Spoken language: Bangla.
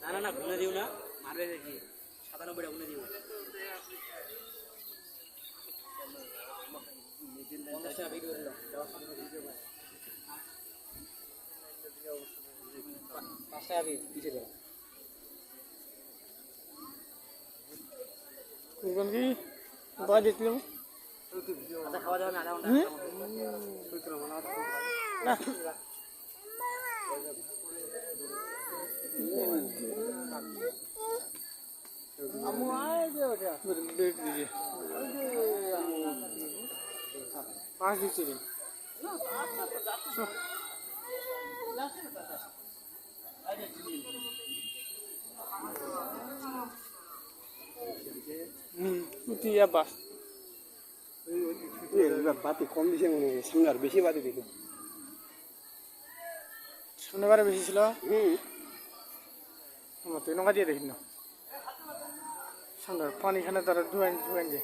না না না গুনে দিও না মারবে দেখি 97টা গুনে দিও 50 টাকা বিক্রি করে দাও দেওয়ার সাথে দিতে পারে 5 টাকা পিছে দাও কোন কি বাই দেখলাম আচ্ছা খাওয়া যাবে না আধা ঘন্টা না আমু আয় যে ওটা দেখ দিজি 5 দিছি রে উঠিয়া বাস বাতি কম দিছে মনে হয় সামনে আর বেশি বাতি দেখি সামনেবারে বেশি ছিল আমার তো নৌকা দিয়ে দেখি না সামনে পানি খানে তারা ধুয়ান যে